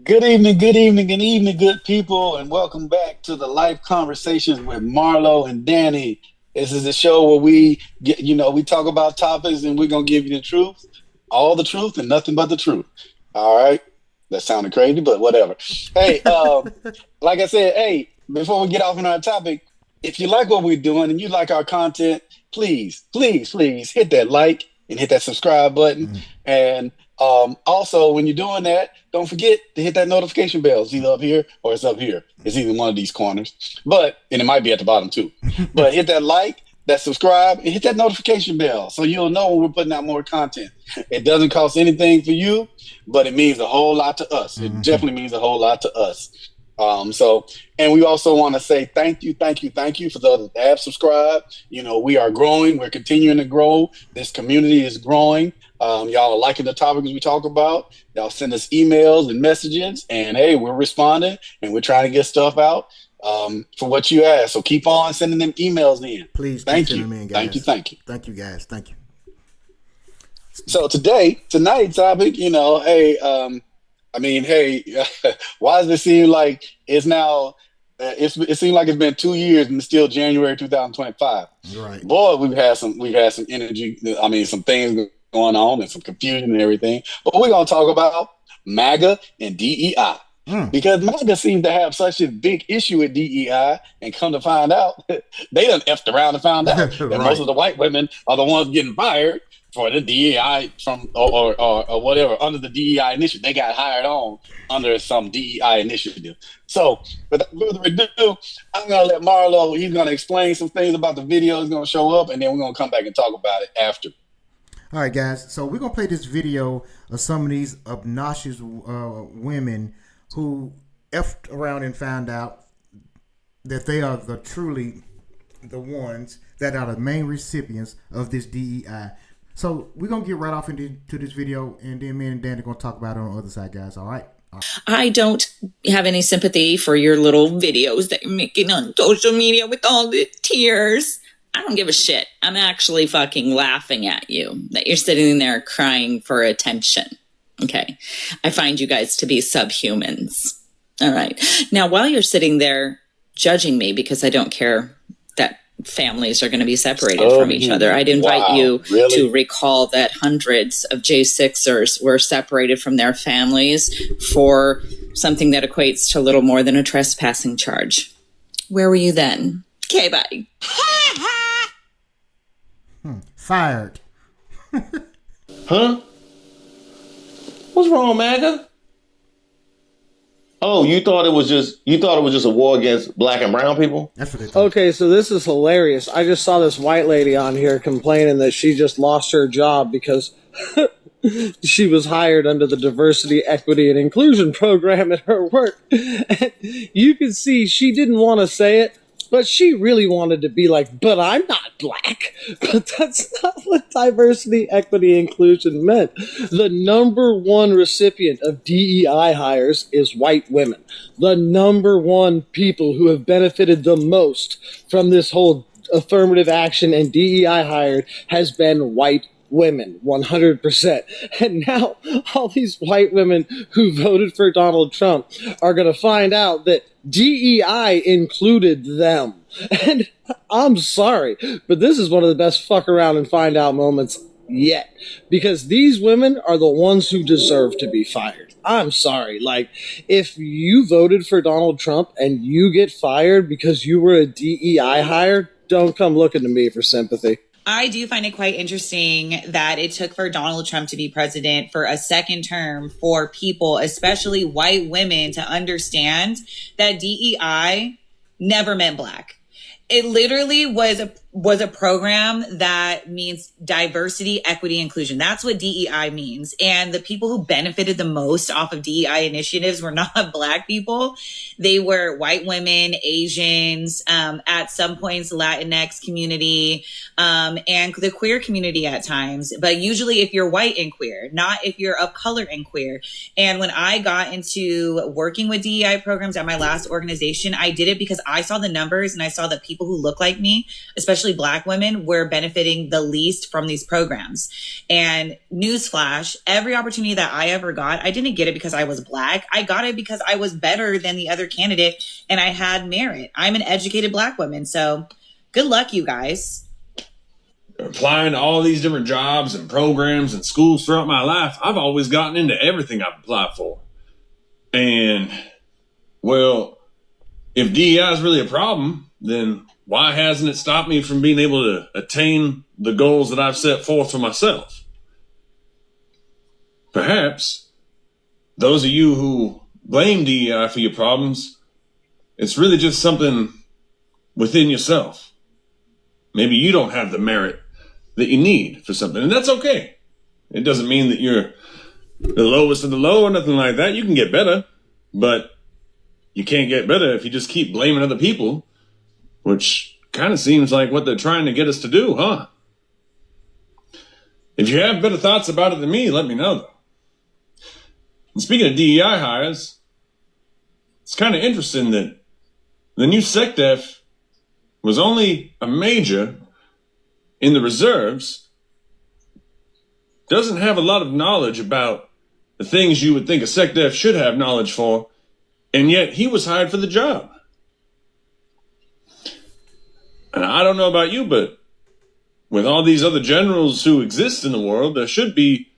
good evening, good people, and welcome back to the Life Conversations with Marlo and Danny. This is a show where we get, we talk about topics and we're gonna give you the truth, all the truth, and nothing but the truth. All right, that sounded crazy, but whatever. Hey, like I said, hey, before we get off on our topic, if you like what we're doing and you like our content, please hit that like and hit that subscribe button. And also, when you're doing that, don't forget to hit that notification bell. It's either up here or it's up here. It's either one of these corners, and it might be at the bottom too. But hit that like, that subscribe, and hit that notification bell so you'll know when we're putting out more content. It doesn't cost anything for you, but it means a whole lot to us. It definitely means a whole lot to us. And we also want to say thank you for those that have subscribed. We are growing. We're continuing to grow. This community is growing. Y'all are liking the topics we talk about. Y'all send us emails and messages, and hey, we're responding and we're trying to get stuff out for what you ask. So keep on sending them emails in. Please, thank you. Them in, guys. Thank you, thank you, guys. Thank you. So tonight's topic, why does it seem like it's now? It seems like it's been 2 years and it's still January 2025. Right. Boy, we've had some energy. I mean, some things going on and some confusion and everything. But we're gonna talk about MAGA and DEI. Because MAGA seems to have such a big issue with DEI, and come to find out, they done effed around and found out that Right. most of the white women are the ones getting fired for the DEI or whatever under the DEI initiative. They got hired on under some DEI initiative. So, without further ado, I'm gonna let Marlo. He's gonna explain some things about the video. He's gonna show up, and then we're gonna come back and talk about it after. All right, guys. So we're gonna play this video of some of these obnoxious women who effed around and found out that they are truly the ones that are the main recipients of this DEI. So we're going to get right off into this video, and then me and Dan are going to talk about it on the other side, guys. All right? I don't have any sympathy for your little videos that you're making on social media with all the tears. I don't give a shit. I'm actually fucking laughing at you that you're sitting there crying for attention. Okay. I find you guys to be subhumans. All right. Now, while you're sitting there judging me because I don't care that families are going to be separated from each other, I'd invite you to recall that hundreds of J6ers were separated from their families for something that equates to little more than a trespassing charge. Where were you then? Okay, bye. Fired. Huh? What's wrong, MAGA? Oh, you thought it was just a war against black and brown people? That's what they thought. Okay, so this is hilarious. I just saw this white lady on here complaining that she just lost her job because she was hired under the diversity, equity, and inclusion program at her work. And you can see she didn't want to say it, but she really wanted to be like, but I'm not black. But that's not what diversity, equity, inclusion meant. The number one recipient of DEI hires is white women. The number one people who have benefited the most from this whole affirmative action and DEI hired has been white women, 100%. And now all these white women who voted for Donald Trump are going to find out that DEI included them. And I'm sorry, but this is one of the best fuck around and find out moments yet. Because these women are the ones who deserve to be fired. I'm sorry. Like, if you voted for Donald Trump and you get fired because you were a DEI hire, don't come looking to me for sympathy. I do find it quite interesting that it took for Donald Trump to be president for a second term for people, especially white women, to understand that DEI never meant black. It literally was a program that means diversity, equity, inclusion. That's what DEI means. And the people who benefited the most off of DEI initiatives were not black people. They were white women, Asians, at some points, Latinx community, and the queer community at times. But usually if you're white and queer, not if you're of color and queer. And when I got into working with DEI programs at my last organization, I did it because I saw the numbers and I saw that people who look like me, especially especially Black women, were benefiting the least from these programs. And newsflash, every opportunity that I ever got, I didn't get it because I was Black. I got it because I was better than the other candidate and I had merit. I'm an educated Black woman. So good luck, you guys. Applying to all these different jobs and programs and schools throughout my life, I've always gotten into everything I've applied for. And, well, if DEI is really a problem, then why hasn't it stopped me from being able to attain the goals that I've set forth for myself? Perhaps those of you who blame DEI for your problems, it's really just something within yourself. Maybe you don't have the merit that you need for something, and that's okay. It doesn't mean that you're the lowest of the low or nothing like that. You can get better, but you can't get better if you just keep blaming other people, which kind of seems like what they're trying to get us to do, huh? If you have better thoughts about it than me, let me know, though. And speaking of DEI hires, it's kind of interesting that the new SecDef was only a major in the reserves, doesn't have a lot of knowledge about the things you would think a SecDef should have knowledge for, and yet he was hired for the job. And I don't know about you, but with all these other generals who exist in the world, there should be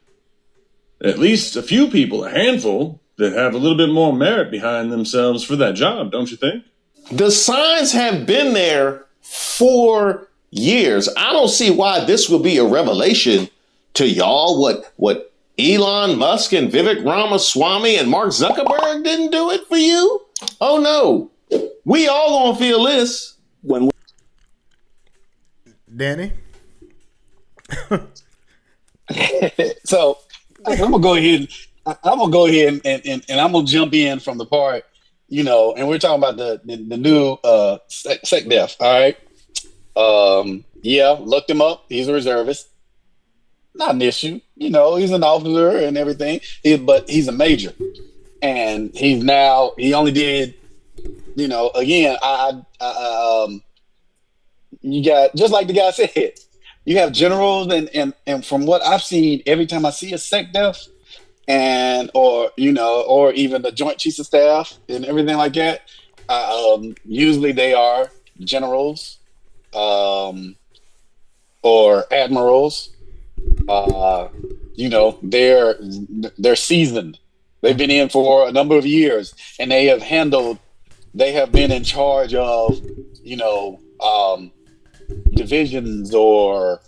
at least a few people, a handful, that have a little bit more merit behind themselves for that job, don't you think? The signs have been there for years. I don't see why this will be a revelation to y'all. What Elon Musk and Vivek Ramaswamy and Mark Zuckerberg didn't do it for you? Oh no, we all gonna feel this when Danny? So I'm gonna go ahead. I'm gonna go ahead and I'm gonna jump in from the part, and we're talking about the new SecDef. All right. Yeah, looked him up. He's a reservist. Not an issue. He's an officer and everything. But he's a major. And he only did, again, you got, just like the guy said, you have generals and from what I've seen, every time I see a SecDef or even the Joint Chiefs of Staff and everything like that, usually they are generals, or admirals. They're seasoned. They've been in for a number of years, and they have been in charge of, divisions, or,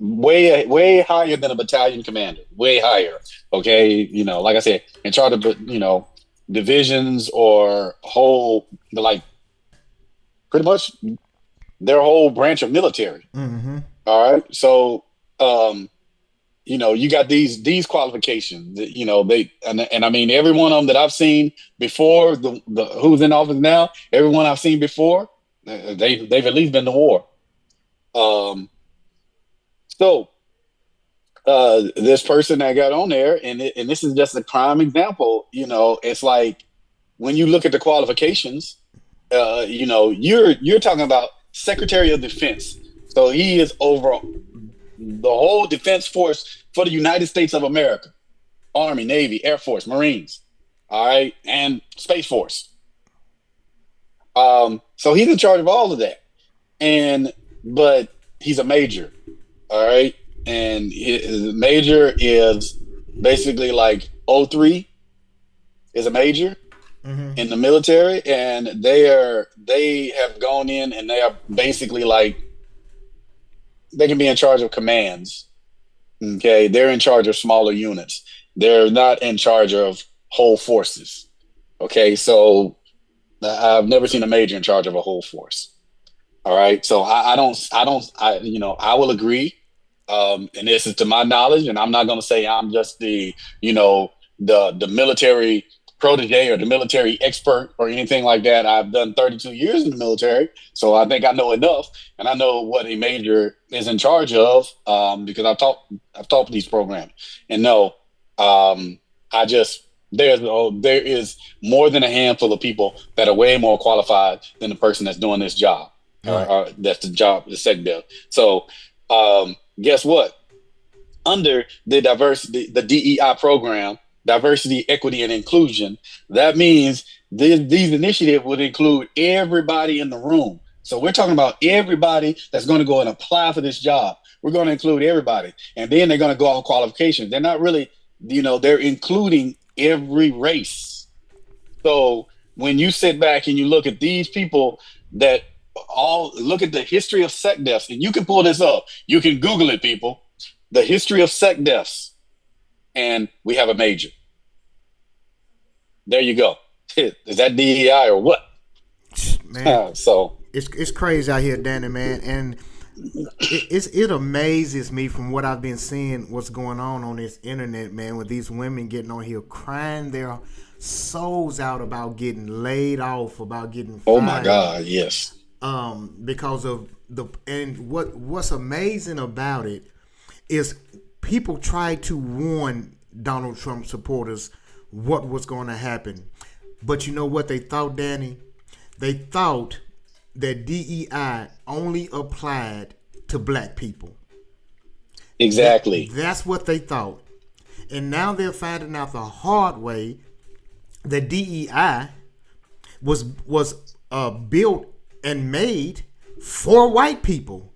way higher than a battalion commander, way higher. Okay. Like I said, in charge of, divisions or pretty much their whole branch of military. Mm-hmm. All right. So, you got these qualifications, and I mean, every one of them that I've seen before, the who's in office now, everyone I've seen before, they've at least been to war. So this person that got on there, and this is just a prime example, it's like, when you look at the qualifications, you're talking about Secretary of Defense. So he is over the whole defense force for the United States of America: Army, Navy, Air Force, Marines, all right, and Space Force. So he's in charge of all of that, but he's a major, all right, and his major is basically like 03 is a major. Mm-hmm. In the military, and they have gone in, and they are basically like, they can be in charge of commands. Okay, they're in charge of smaller units. They're not in charge of whole forces. Okay, so I've never seen a major in charge of a whole force. All right, so I will agree, and this is to my knowledge, and I'm not going to say I'm just the military protege or the military expert or anything like that. I've done 32 years in the military, so I think I know enough, and I know what a major is in charge of, because I've taught these programs. And no, there is more than a handful of people that are way more qualified than the person that's doing this job. Right. That's the job, the sec dev. So, guess what? Under the DEI program, diversity, equity, and inclusion, that means these initiatives would include everybody in the room. So we're talking about everybody that's going to go and apply for this job. We're going to include everybody, and then they're going to go on qualifications. They're not really, they're including every race. So when you sit back and you look at these people that all look at the history of sec deaths, and you can pull this up, you can Google it, people. The history of sec deaths, and we have a major. There you go. Is that DEI or what? Man, So it's crazy out here, Danny, man, and it amazes me from what I've been seeing, what's going on this internet, man, with these women getting on here crying their souls out about getting laid off, about getting fired. oh my God, yes. Because of what's amazing about it is people try to warn Donald Trump supporters what was going to happen. But you know what they thought, Danny? They thought that DEI only applied to black people. Exactly. That's what they thought. And now they're finding out the hard way that DEI was built and made for white people.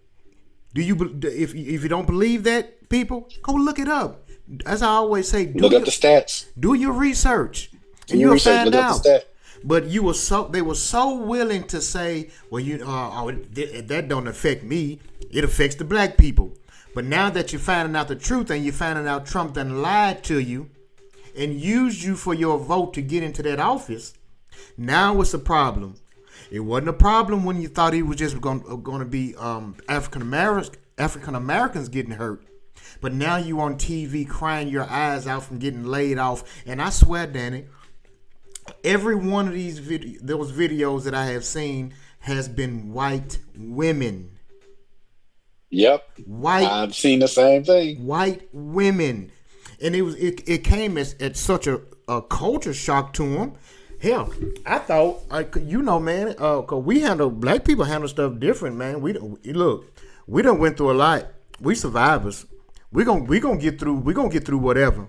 If you don't believe that, people, go look it up. As I always say, look up the stats. Do your research, and you'll find out. But they were so willing to say, well, that don't affect me. It affects the black people. But now that you're finding out the truth and you're finding out Trump done lied to you and used you for your vote to get into that office, now it's a problem. It wasn't a problem when you thought he was just going to be African Americans getting hurt. But now you on TV crying your eyes out from getting laid off. And I swear, Danny, every one of those videos that I have seen has been white women. Yep. I've seen the same thing. White women. And it came at such a culture shock to them. Hell, I thought, man, cause black people handle stuff different, man. We done went through a lot. We survivors. We gonna get through whatever.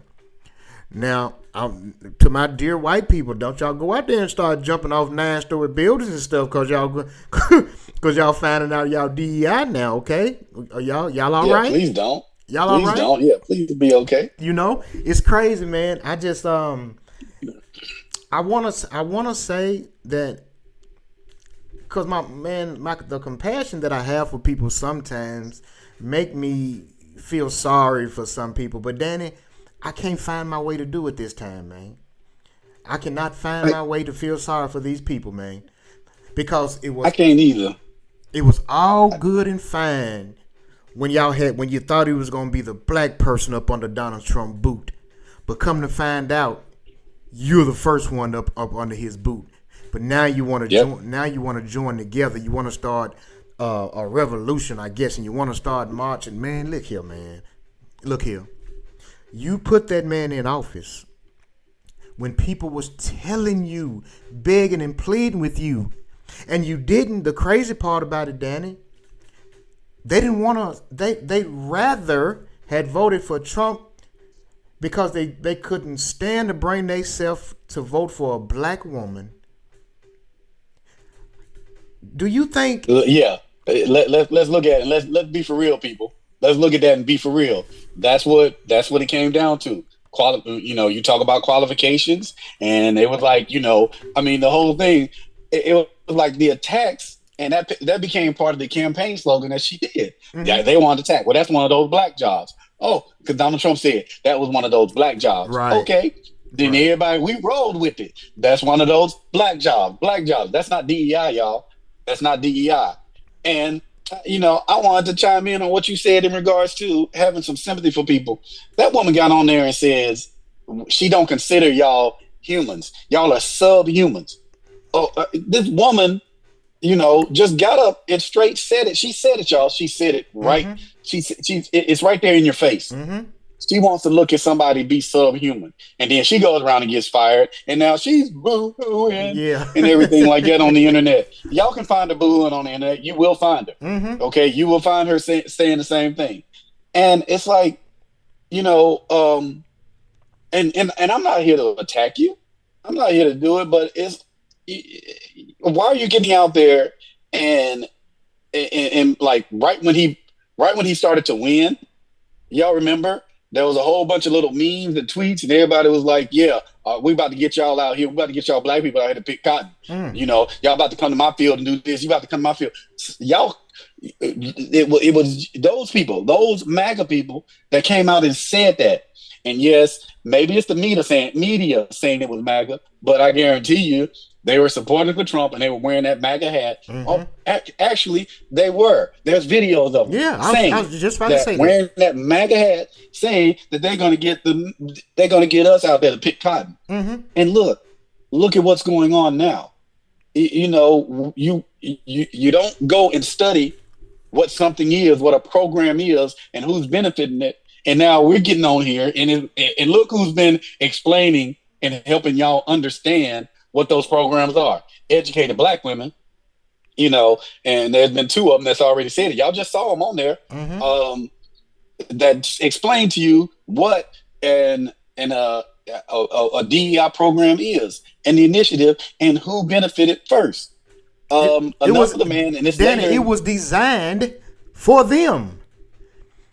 Now, to my dear white people, don't y'all go out there and start jumping off 9-story buildings and stuff, cause y'all finding out y'all DEI now, okay? Y'all all right? Please don't. Y'all all right? Please don't. Yeah, please be okay. It's crazy, man. I just I wanna say that because the compassion that I have for people sometimes make me feel sorry for some people. But Danny, I can't find my way to do it this time, man. I cannot find my way to feel sorry for these people, man. Because I can't either. It was all good and fine when you thought he was gonna be the black person up under Donald Trump boot. But come to find out, you're the first one up under his boot. But now you want to join together. You want to start a revolution, I guess, and you want to start marching. Man, look here, man. Look here. You put that man in office when people was telling you, begging and pleading with you, and you didn't. The crazy part about it, Danny, they didn't want to. They rather had voted for Trump because they couldn't stand to bring themselves to vote for a black woman. Do you think? Yeah. Let's look at it. Let's be for real, people. Let's look at that and be for real. That's what it came down to. You talk about qualifications, and it was like, the whole thing. It was like the attacks, and that became part of the campaign slogan that she did. Mm-hmm. Yeah, they wanted to attack. Well, that's one of those black jobs. Oh, because Donald Trump said that was one of those black jobs. Right. Okay. Then everybody, we rolled with it. That's one of those black jobs. Black jobs. That's not DEI, y'all. That's not DEI. And, I wanted to chime in on what you said in regards to having some sympathy for people. That woman got on there and says she don't consider y'all humans. Y'all are subhumans. Oh, this woman, just got up and straight said it. She said it, y'all. She said it right. Mm-hmm. It's right there in your face. Mm-hmm. She wants to look at somebody be subhuman, and then she goes around and gets fired, and now she's boo-hooing Yeah. and everything like that on the internet. Y'all can find her booing on the internet. You will find her. Okay, you will find her saying the same thing, and it's like, you know, and I'm not here to attack you. I'm not here to do it, but it's why are you getting out there and like right when he started to win, y'all remember there was a whole bunch of little memes and tweets, and everybody was like, "Yeah, we about to get y'all out here. We about to get y'all black people out here to pick cotton. You know, y'all about to come to my field and do this. You about to come to my field. Y'all." It was those people, those MAGA people that came out and said that. And yes, maybe it's the media saying it was MAGA, but I guarantee you they were supporting for Trump and they were wearing that MAGA hat. Oh, actually, they were. There's videos of them saying I was just about to that say wearing that MAGA hat, saying that they're going to get us out there to pick cotton. And look at what's going on now. You know, you don't go and study what something is, what a program is, and who's benefiting it. And now we're getting on here, and look who's been explaining and helping y'all understand what those programs are. Educated black women, you know, and there's been two of them that's already said it. Y'all just saw them on there that explain to you what a DEI program is, and the initiative, and who benefited first. it was Another man, and it's Danny. later, It was designed for them.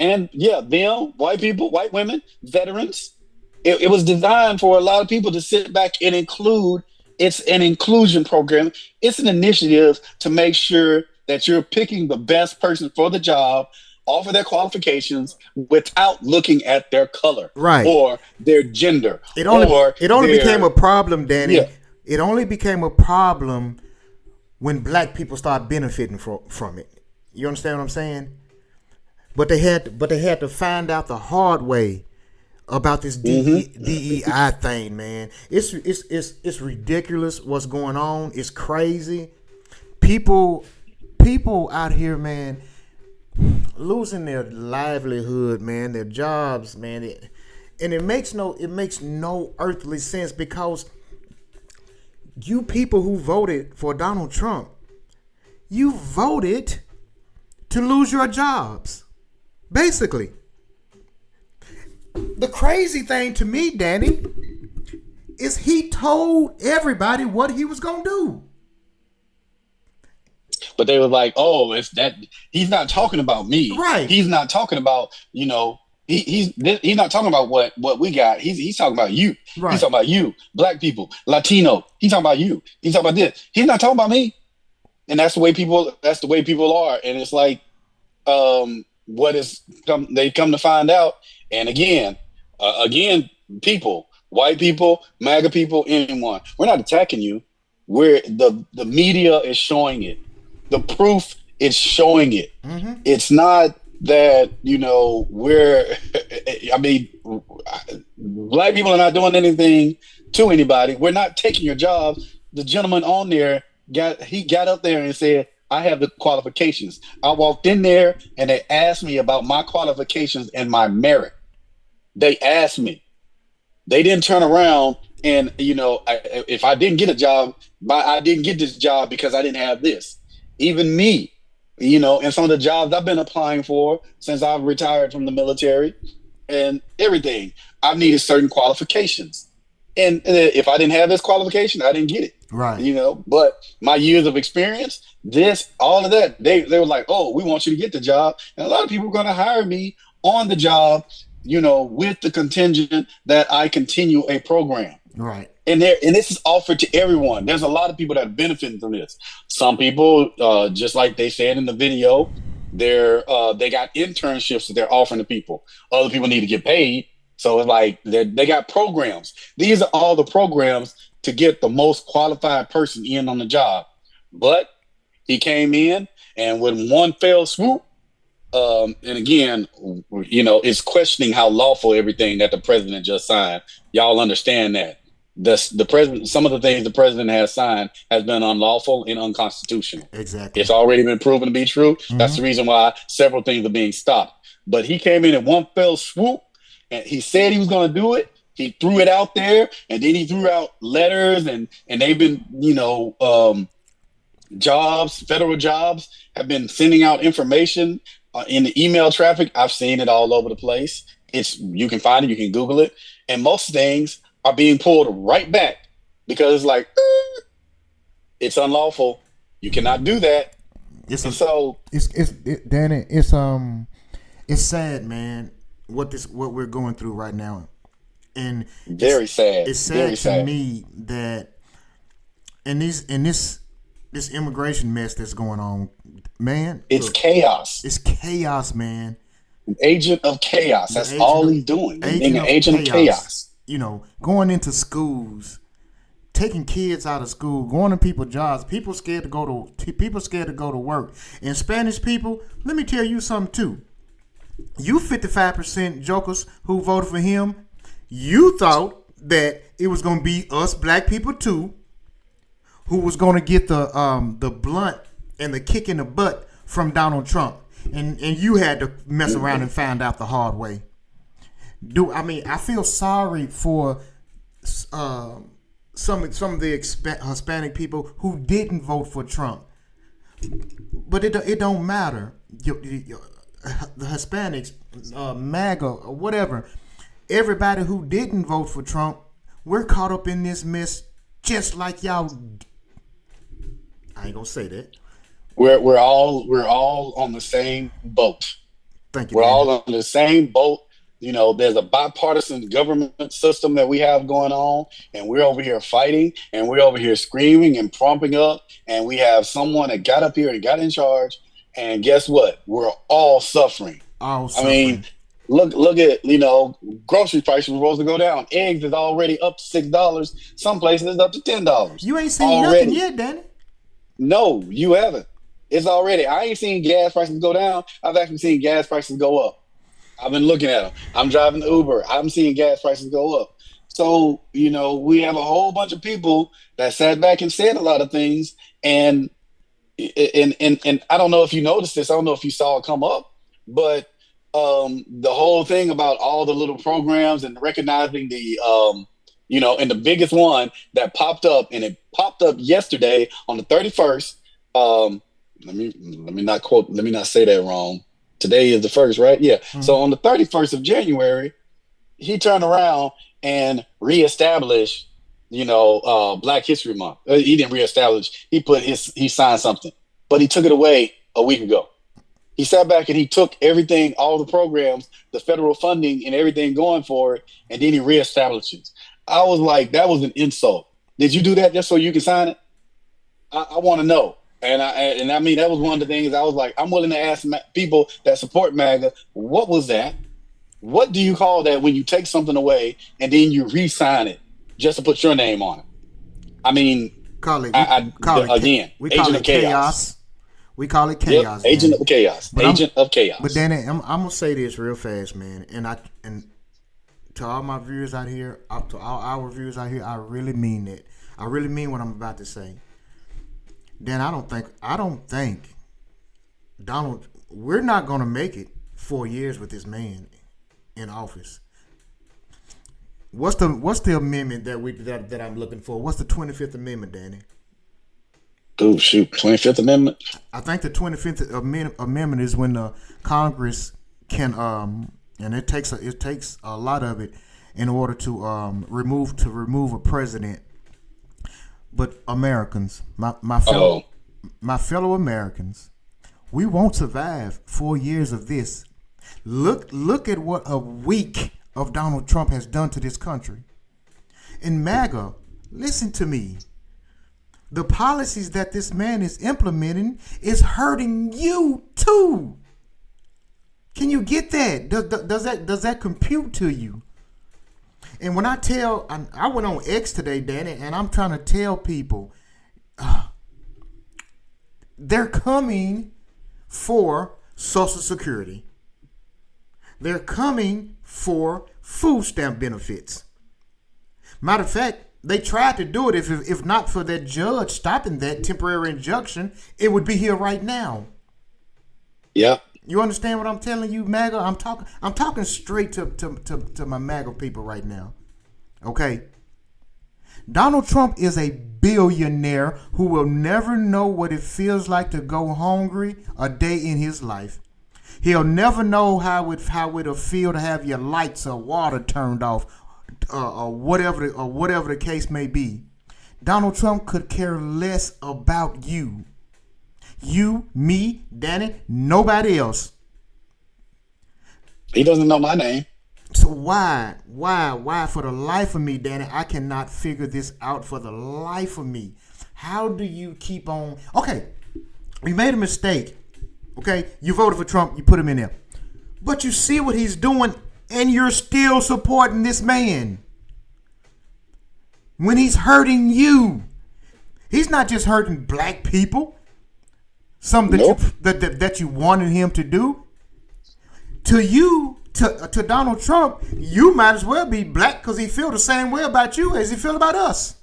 and yeah, them, white people, white women, veterans. It was designed for a lot of people to sit back and include. It's an inclusion program. It's an initiative to make sure that you're picking the best person for the job, offer their qualifications without looking at their color, Right. or their gender. It only their, became a problem, Danny. Yeah. It only became a problem when black people start benefiting from it. You understand what I'm saying? But they had to find out the hard way about this DEI thing, man. It's ridiculous what's going on. It's crazy. People out here, man, losing their livelihood, man, their jobs, man. And it makes no earthly sense, because you people who voted for Donald Trump, you voted to lose your jobs, basically. The crazy thing to me, Danny, is he told everybody what he was gonna do. But they were like, "Oh, it's that he's not talking about me. Right. He's not talking about, you know, he's not talking about what we got. He's talking about you. Right. He's talking about you, black people, Latino. He's talking about you. He's talking about this. He's not talking about me." And that's the way people are. And it's like, they come to find out. And again, people, white people, MAGA people, anyone, we're not attacking you. We're the media is showing it. The proof is showing it. It's not that, you know, black people are not doing anything to anybody. We're not taking your job. The gentleman on there got up there and said, "I have the qualifications." I walked in there and they asked me about my qualifications and my merit. They asked me. They didn't turn around and, you know, if I didn't get a job, I didn't get this job because I didn't have this. Even me, you know, and some of the jobs I've been applying for since I've retired from the military and everything, I've needed certain qualifications. And if I didn't have this qualification, I didn't get it. Right. You know, but my years of experience, all of that, they were like, "Oh, we want you to get the job." And a lot of people are going to hire me on the job, you know, with the contingent that I continue a program. Right. And this is offered to everyone. There's a lot of people that are benefiting from this. Some people, just like they said in the video, they got internships that they're offering to people. Other people need to get paid. So it's like they got programs. These are all the programs to get the most qualified person in on the job. But he came in, and with one fell swoop, and again, you know, it's questioning how lawful everything that the president just signed. Y'all understand that. The president, some of the things the president has signed has been unlawful and unconstitutional. Exactly. It's already been proven to be true. That's the reason why several things are being stopped. But he came in at one fell swoop and he said he was going to do it. He threw it out there, and then he threw out letters, and they've been, jobs, federal jobs, have been sending out information in the email traffic. I've seen it all over the place. You can find it, you can Google it, and most things are being pulled right back because it's like it's unlawful. You cannot do that. It's And so Danny. It's sad, man. What we're going through right now, and very sad. It's sad Very to sad. me that in this immigration mess that's going on, man. It's look, chaos. It's chaos, man. An agent of chaos. The That's agent all of- he's doing. Being an agent of chaos. You know, going into schools, taking kids out of school, going to people's jobs. People scared to go to work. And Spanish people, let me tell you something too. You 55% jokers who voted for him, you thought that it was going to be us black people too, who was going to get the blunt and the kick in the butt from Donald Trump, and you had to mess around and find out the hard way. I feel sorry for some of the Hispanic people who didn't vote for Trump, but it don't matter. The Hispanics, MAGA or whatever, everybody who didn't vote for Trump, we're caught up in this mess just like y'all. I ain't gonna say that. We're all on the same boat. Thank you. We're Danny. all on the same boat. There's a bipartisan government system that we have going on, and we're over here fighting, and we're over here screaming and pumping up, and we have someone that got up here and got in charge, and guess what? We're all suffering. All I suffering. mean, look at grocery prices were supposed to go down. Eggs is already up to $6. Some places it's up to $10. You ain't seen already. nothing yet, Danny. No, you haven't. It's already. I ain't seen gas prices go down. I've actually seen gas prices go up. I've been looking at them. I'm driving Uber. I'm seeing gas prices go up. So, we have a whole bunch of people that sat back and said a lot of things. And I don't know if you noticed this. I don't know if you saw it come up. But the whole thing about all the little programs and recognizing and the biggest one that popped up, and it popped up yesterday on the 31st. Let me not say that wrong. Today is the 1st, right? Yeah. Mm-hmm. So on the 31st of January, he turned around and reestablished, Black History Month. He didn't reestablish. He signed something, but he took it away a week ago. He sat back and he took everything, all the programs, the federal funding and everything going for it, and then he reestablishes. I was like, that was an insult. Did you do that just so you can sign it? I want to know. And I mean, that was one of the things I was like, I'm willing to ask people that support MAGA, what was that? What do you call that when you take something away and then you re-sign it just to put your name on it? I mean, we call it chaos. We call it chaos. Yep, agent of chaos. Of chaos. But Danny, I'm gonna say this real fast, man. And to all my viewers out here, to all our viewers out here, I really mean it. I really mean what I'm about to say. Dan, I don't think Donald. We're not gonna make it 4 years with this man in office. What's the amendment that I'm looking for? What's the 25th Amendment, Danny? Oh shoot, 25th Amendment. I think the 25th Amendment is when the Congress can and it takes a lot of it in order to remove a president. But Americans, my fellow Americans, we won't survive 4 years of this. Look at what a week of Donald Trump has done to this country. And MAGA, listen to me. The policies that this man is implementing is hurting you too. Can you get that? Does that compute to you? And when I went on X today, Danny, and I'm trying to tell people, they're coming for Social Security. They're coming for food stamp benefits. Matter of fact, they tried to do it. If not for that judge stopping that temporary injunction, it would be here right now. Yep. You understand what I'm telling you, MAGA? I'm talking straight to my MAGA people right now. Okay? Donald Trump is a billionaire who will never know what it feels like to go hungry a day in his life. He'll never know how it'll feel to have your lights or water turned off, or whatever the case may be. Donald Trump could care less about you. You, me, Danny, nobody else. He doesn't know my name. So why for the life of me, Danny, I cannot figure this out for the life of me. How do you keep on? Okay, you made a mistake. Okay, you voted for Trump, you put him in there. But you see what he's doing, and you're still supporting this man. When he's hurting you, he's not just hurting black people. Something that you wanted him to do. To you, to Donald Trump, you might as well be black because he feel the same way about you as he feel about us.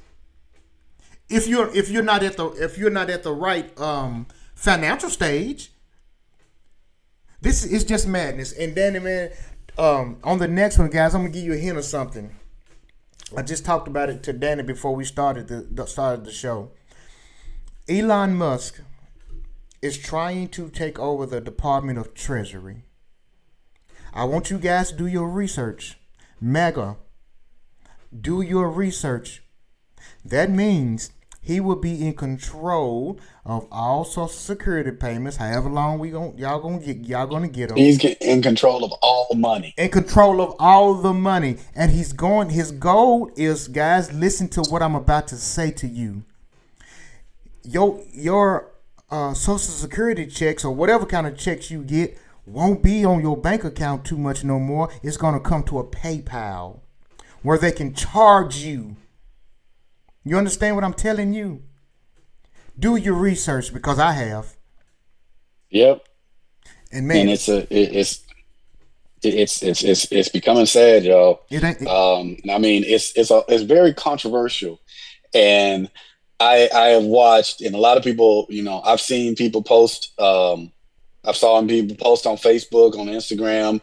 If you're not at the right financial stage, this is just madness. And Danny, man, on the next one, guys, I'm gonna give you a hint of something. I just talked about it to Danny before we started the show. Elon Musk is trying to take over the Department of Treasury. I want you guys to do your research. MAGA, do your research. That means he will be in control of all Social Security payments, however long y'all gonna get them. He's in control of all money. In control of all the money, and his goal is, guys, listen to what I'm about to say to you. Your Social Security checks or whatever kind of checks you get won't be on your bank account too much no more. It's going to come to a PayPal where they can charge you. You understand what I'm telling you? Do your research, because I have. Yep. And man, it's becoming sad, y'all. I mean, it's very controversial, and I have watched, and a lot of people, I've seen people post. I've saw people post on Facebook, on Instagram,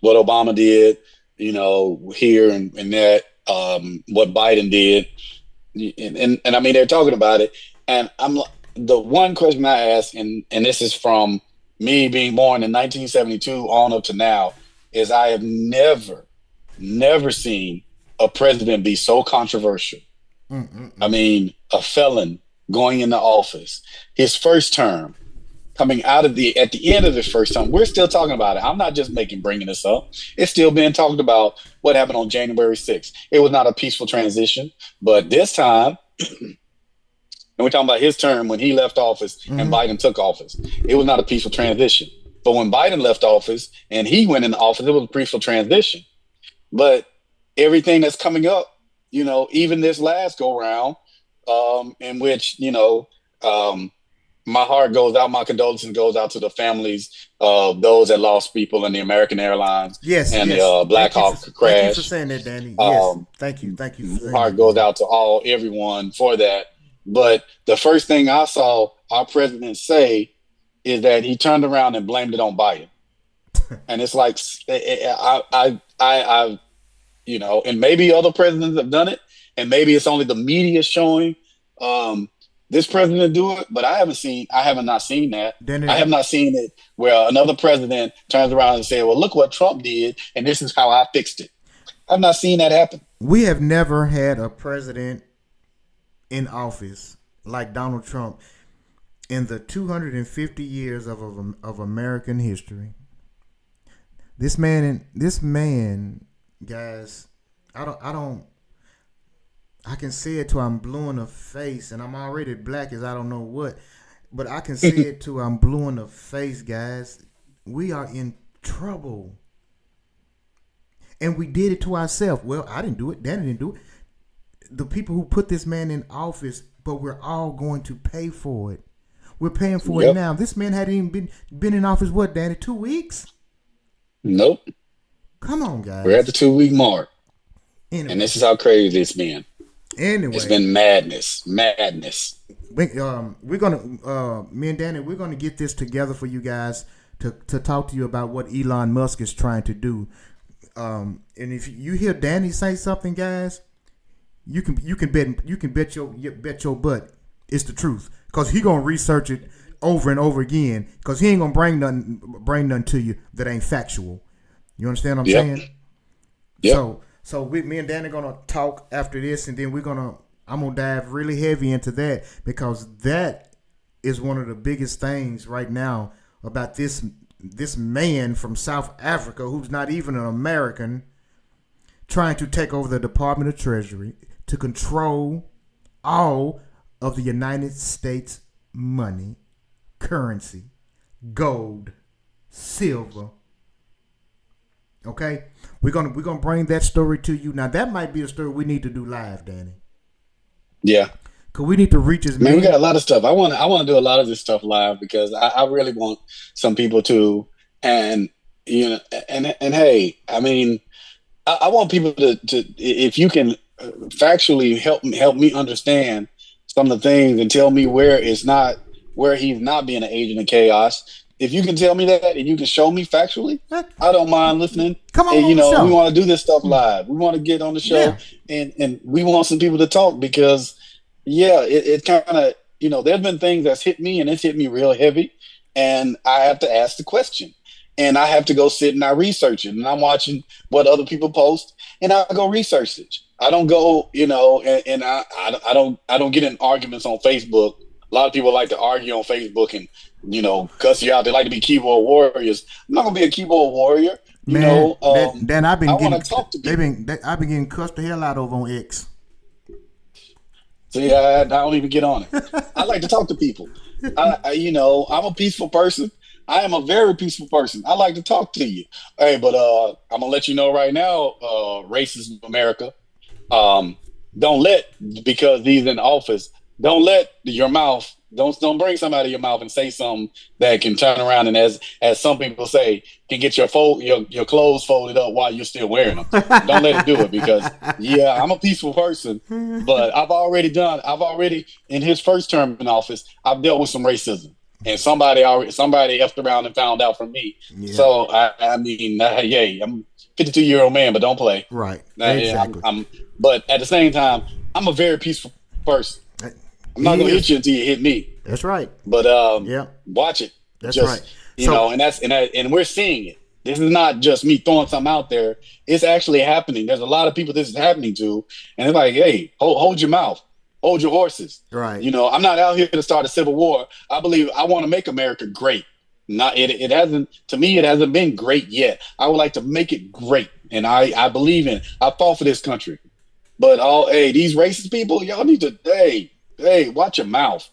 what Obama did, here and that, what Biden did, and I mean, they're talking about it, and the one question I ask, and this is from me being born in 1972 on up to now, is I have never seen a president be so controversial. I mean, a felon going into office, his first term, coming out at the end of his first term, we're still talking about it. I'm not just bringing this up. It's still being talked about what happened on January 6th. It was not a peaceful transition, but this time, and we're talking about his term when he left office and Biden took office. It was not a peaceful transition. But when Biden left office and he went into office, it was a peaceful transition. But everything that's coming up, even this last go round, in which, my heart goes out, my condolences goes out to the families of those that lost people in the American Airlines and the Black Hawk crash. Thank you for saying that, Danny. Yes, thank you. My heart goes out to everyone for that. But the first thing I saw our president say is that he turned around and blamed it on Biden. And it's like, I and maybe other presidents have done it, and maybe it's only the media showing this president do it, but I have not seen that. I have not seen it where another president turns around and says, well, look what Trump did, and this is how I fixed it. I've not seen that happen. We have never had a president in office like Donald Trump in the 250 years of American history. This man, guys, I can say it till I'm blue in the face, and I'm already black as I don't know what, but I can say it till I'm blue in the face, guys. We are in trouble. And we did it to ourselves. Well, I didn't do it. Danny didn't do it. The people who put this man in office, but we're all going to pay for it. We're paying for it now. This man hadn't even been in office, what, Danny, 2 weeks? Nope. Come on, guys. We're at the 2 week mark. Anyway. And this is how crazy it's been. It's Anyway, been madness, madness. we're gonna me and Danny, we're gonna get this together for you guys to talk to you about what Elon Musk is trying to do. And if you hear Danny say something, guys, you can bet your butt it's the truth, because he gonna research it over and over again, because he ain't gonna bring nothing to you that ain't factual. You understand what I'm Yep. saying? Yep. Me and Danny gonna talk after this, and then I'm gonna dive really heavy into that, because that is one of the biggest things right now about this man from South Africa, who's not even an American, trying to take over the Department of Treasury to control all of the United States money, currency, gold, silver. Okay, we're gonna bring that story to you. Now that might be a story we need to do live, Danny, Yeah. because we need to reach as Man, we many. got a lot of stuff. I want to do a lot of this stuff live because I really want some people to, and you know, and hey, I mean, I want people to if you can factually help me understand some of the things and tell me where he's not being an agent of chaos. If you can tell me that and you can show me factually, I don't mind listening. Come And on the we show. want to do this stuff live. We want to get on the show, Yeah. and we want some people to talk because yeah, it kind of there's been things that's hit me and it's hit me real heavy, and I have to ask the question, and I have to go sit and I research it, and I'm watching what other people post, and I go research it. I don't go, and I don't get in arguments on Facebook. A lot of people like to argue on Facebook and cuss you out. They like to be keyboard warriors. I'm not gonna be a keyboard warrior. Man, then I've I been want getting to talk to people. I've been getting cussed the hell out of on X. See, I don't even get on it. I like to talk to people. I'm a peaceful person. I am a very peaceful person. I like to talk to you. Hey, but I'm gonna let you know right now, racist America. Um, don't let because he's in office. Don't let your mouth. Don't bring somebody to your mouth and say something that can turn around and as some people say can get your clothes folded up while you're still wearing them. Don't let it do it because yeah, I'm a peaceful person, but I've already in his first term in office I've dealt with some racism. And somebody effed around and found out from me. Yeah. So I mean, yay, I'm 52-year-old man, but don't play. Right. Yeah, Exactly. but at the same time, I'm a very peaceful person. I'm not He gonna is. hit you until you hit me. That's right. But Yeah. watch it. That's Just right. and we're seeing it. This is not just me throwing something out there. It's actually happening. There's a lot of people this is happening to, and it's like, hey, hold your mouth, hold your horses. Right. I'm not out here to start a civil war. I want to make America great. Not it hasn't to me. It hasn't been great yet. I would like to make it great, and I believe in. I fought for this country, but these racist people, y'all need to watch your mouth.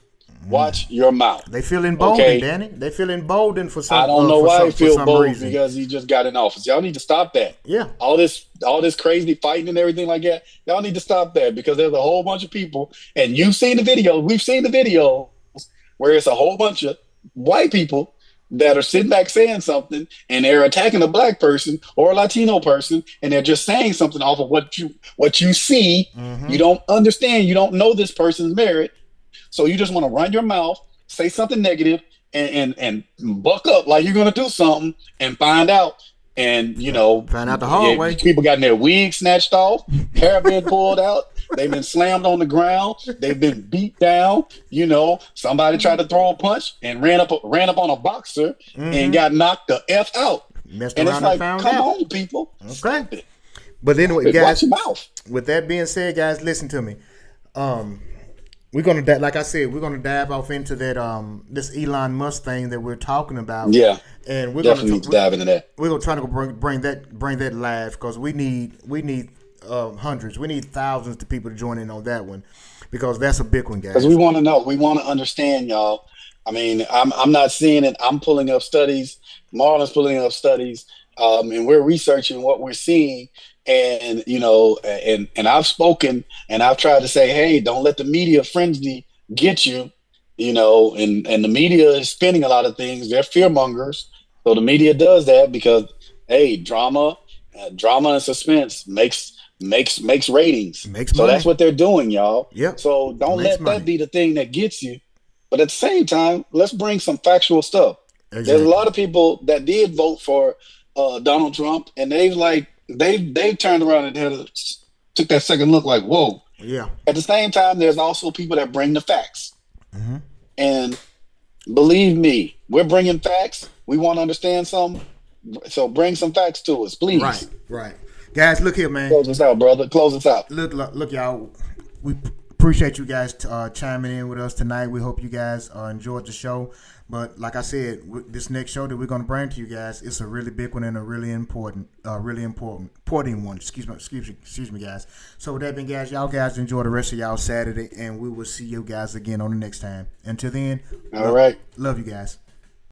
Watch your mouth. They feel emboldened, Okay? Danny. They feel emboldened for some. I don't know why he for feel some bold reason. because he just got in office. Y'all need to stop that. Yeah. All this crazy fighting and everything like that. Y'all need to stop that because there's a whole bunch of people, and you've seen the video. We've seen the video where it's a whole bunch of white people that are sitting back saying something, and they're attacking a black person or a Latino person, and they're just saying something off of what you see. Mm-hmm. You don't understand. You don't know this person's merit, so you just want to run your mouth, say something negative, and buck up like you're going to do something, and find out. And Find out the hard way. people gotten their wigs snatched off, hair been pulled out, they've been slammed on the ground, they've been beat down. Somebody tried to throw a punch and ran up on a boxer and got knocked the f out. Messed And it's around like, and found come out. on, people. Okay. Stop it. But anyway, Watch guys, your mouth. with that being said, guys, listen to me. We're gonna, like I said, we're gonna dive off into that this Elon Musk thing that we're talking about. Yeah, and we're definitely gonna need to dive into that. We're gonna try to bring that live, because we need hundreds, we need thousands of people to join in on that one, because that's a big one, guys. Because we want to know, we want to understand, y'all. I mean, I'm not seeing it. I'm pulling up studies. Marlon's pulling up studies, and we're researching what we're seeing. And and I've spoken and I've tried to say, hey, don't let the media frenzy get you. And the media is spinning a lot of things. They're fear mongers, so the media does that because hey, drama and suspense makes makes ratings. Makes So money. that's what they're doing, y'all. Yep. So don't Makes let money. that be the thing that gets you. But at the same time, let's bring some factual stuff. There's a Exactly. lot of people that did vote for Donald Trump, and they've turned around and took that second look like, whoa. Yeah. At the same time, there's also people that bring the facts. Mm-hmm. And believe me, we're bringing facts. We want to understand something. So bring some facts to us, please. Right. Right. Guys, look here, man. Close us out, brother. Close us out. Look, y'all. We appreciate you guys chiming in with us tonight. We hope you guys enjoyed the show. But like I said, this next show that we're going to bring to you guys, it's a really big one and a really important one. Excuse me, guys. So with that being, guys, y'all guys enjoy the rest of y'all Saturday, and we will see you guys again on the next time. Until then, All right. love you guys.